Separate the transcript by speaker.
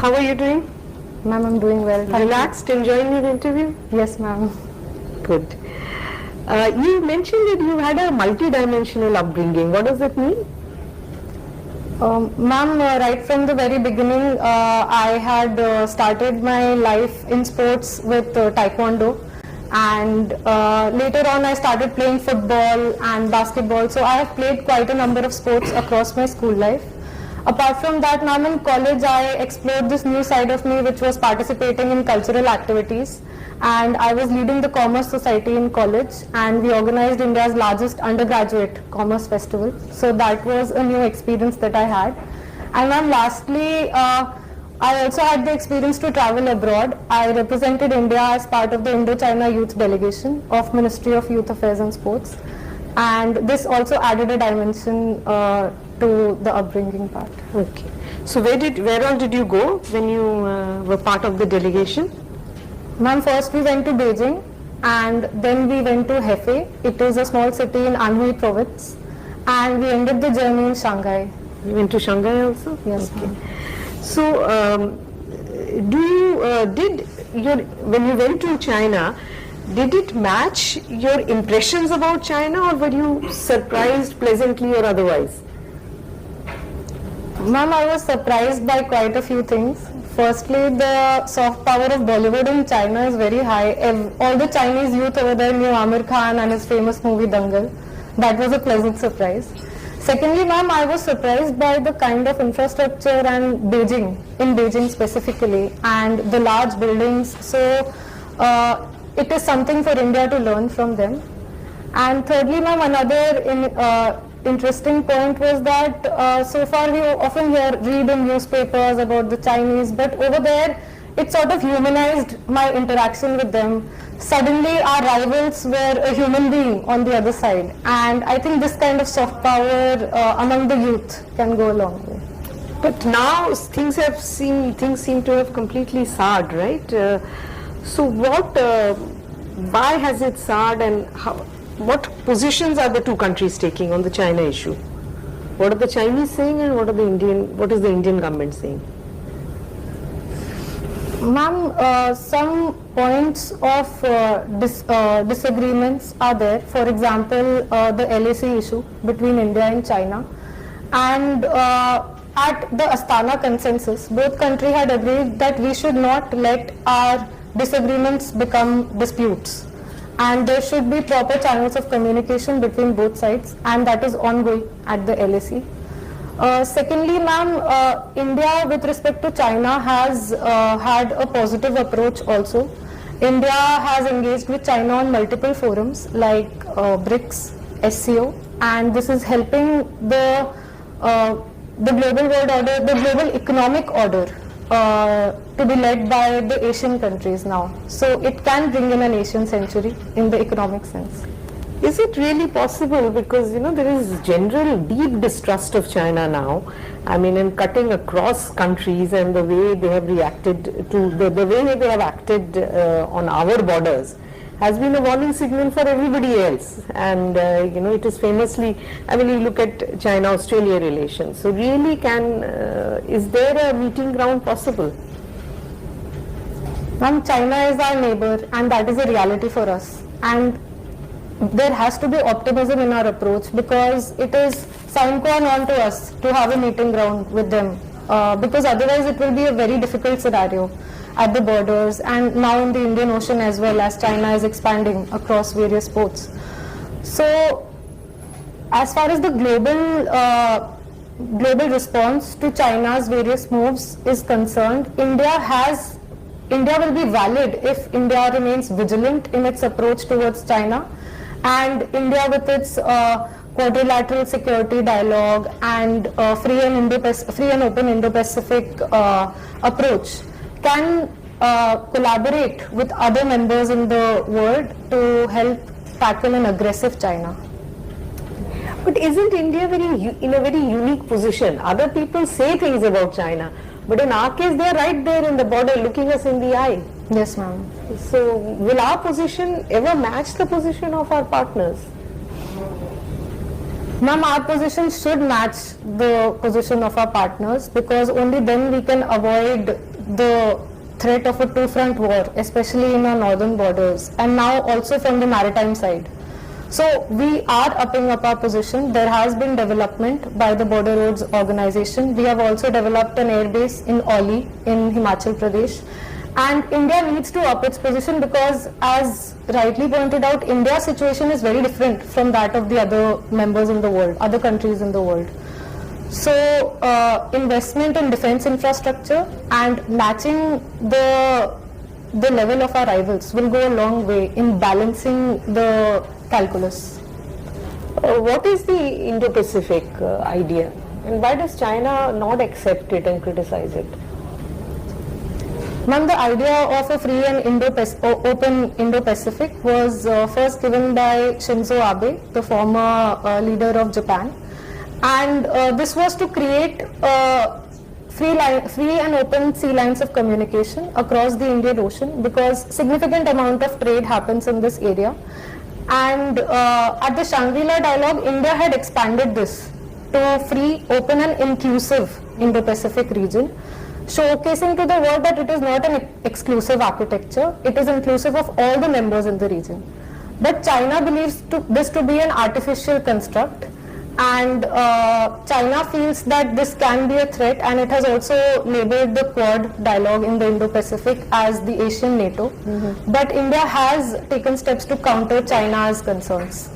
Speaker 1: How are you doing?
Speaker 2: Ma'am, I'm doing well.
Speaker 1: Relaxed, enjoying your interview?
Speaker 2: Yes, ma'am.
Speaker 1: Good. You mentioned that you had a multi-dimensional upbringing. What does that mean?
Speaker 2: Ma'am, right from the very beginning, I had started my life in sports with Taekwondo, and later on I started playing football and basketball. So I have played quite a number of sports across my school life. Apart from that, ma'am, in college I explored this new side of me, which was participating in cultural activities. And I was leading the Commerce Society in college, and we organized India's largest undergraduate commerce festival. So that was a new experience that I had. And then lastly, I also had the experience to travel abroad. I represented India as part of the Indo-China Youth Delegation of Ministry of Youth Affairs and Sports. And this also added a dimension to the upbringing part.
Speaker 1: Okay. So where all did you go when you were part of the delegation?
Speaker 2: Ma'am, first we went to Beijing, and then we went to Hefei. It is a small city in Anhui province, and we ended the journey in Shanghai.
Speaker 1: You went to Shanghai also?
Speaker 2: Yes,
Speaker 1: okay.
Speaker 2: ma'am.
Speaker 1: So, when you went to China, did it match your impressions about China, or were you surprised pleasantly or otherwise?
Speaker 2: Ma'am, I was surprised by quite a few things. Firstly, the soft power of Bollywood in China is very high. All the Chinese youth over there knew Amir Khan and his famous movie Dangal. That was a pleasant surprise. Secondly, ma'am, I was surprised by the kind of infrastructure and in Beijing specifically, and the large buildings. So it is something for India to learn from them. And thirdly, ma'am, another interesting point was that so far we often read in newspapers about the Chinese, but over there it sort of humanized my interaction with them. Suddenly our rivals were a human being on the other side, and I think this kind of soft power among the youth can go a long way.
Speaker 1: But now things seem to have completely soured, right? So why has it soured, and what positions are the two countries taking on the China issue? What are the Chinese saying, and what is the Indian government saying?
Speaker 2: Ma'am, some points of disagreements are there. For example, the LAC issue between India and China. And at the Astana consensus, both countries had agreed that we should not let our disagreements become disputes. And there should be proper channels of communication between both sides, and that is ongoing at the LAC. Secondly, ma'am, India with respect to China has had a positive approach also. India has engaged with China on multiple forums like BRICS, SCO, and this is helping the global world order, the global economic order to be led by the Asian countries now. So it can bring in an Asian century in the economic sense.
Speaker 1: Is it really possible? Because there is general deep distrust of China now. I mean, in cutting across countries, and the way they have reacted to the way they have acted on our borders has been a warning signal for everybody else. And it is famously, I mean, you look at China-Australia relations. So really, is there a meeting ground possible?
Speaker 2: Ma'am, China is our neighbor, and that is a reality for us. And there has to be optimism in our approach, because it is sine qua non to us to have a meeting ground with them, because otherwise it will be a very difficult scenario at the borders, and now in the Indian Ocean as well, as China is expanding across various ports. So as far as the global response to China's various moves is concerned, India will be valid if India remains vigilant in its approach towards China, and India with its quadrilateral security dialogue and free and open Indo-Pacific approach can collaborate with other members in the world to help tackle an aggressive China.
Speaker 1: But isn't India in a very unique position? Other people say things about China, but in our case they are right there in the border looking us in the eye.
Speaker 2: Yes, ma'am.
Speaker 1: So will our position ever match the position of our partners?
Speaker 2: Ma'am, our position should match the position of our partners, because only then we can avoid the threat of a two-front war, especially in our northern borders, and now also from the maritime side. So we are upping up our position. There has been development by the Border Roads Organization. We have also developed an airbase in Oli in Himachal Pradesh. And India needs to up its position because, as rightly pointed out, India's situation is very different from that of the other members in the world, other countries in the world. So investment in defense infrastructure and matching the level of our rivals will go a long way in balancing the calculus.
Speaker 1: What is the Indo-Pacific idea, and why does China not accept it and criticize it?
Speaker 2: Ma'am, the idea of a free and open Indo-Pacific was first given by Shinzo Abe, the former leader of Japan, and this was to create free and open sea lines of communication across the Indian Ocean, because significant amount of trade happens in this area. And at the Shangri-La Dialogue, India had expanded this to free, open and inclusive Indo-Pacific region, showcasing to the world that it is not an exclusive architecture, it is inclusive of all the members in the region. But China believes this to be an artificial construct, and China feels that this can be a threat, and it has also labeled the Quad dialogue in the Indo-Pacific as the Asian NATO. But India has taken steps to counter China's concerns.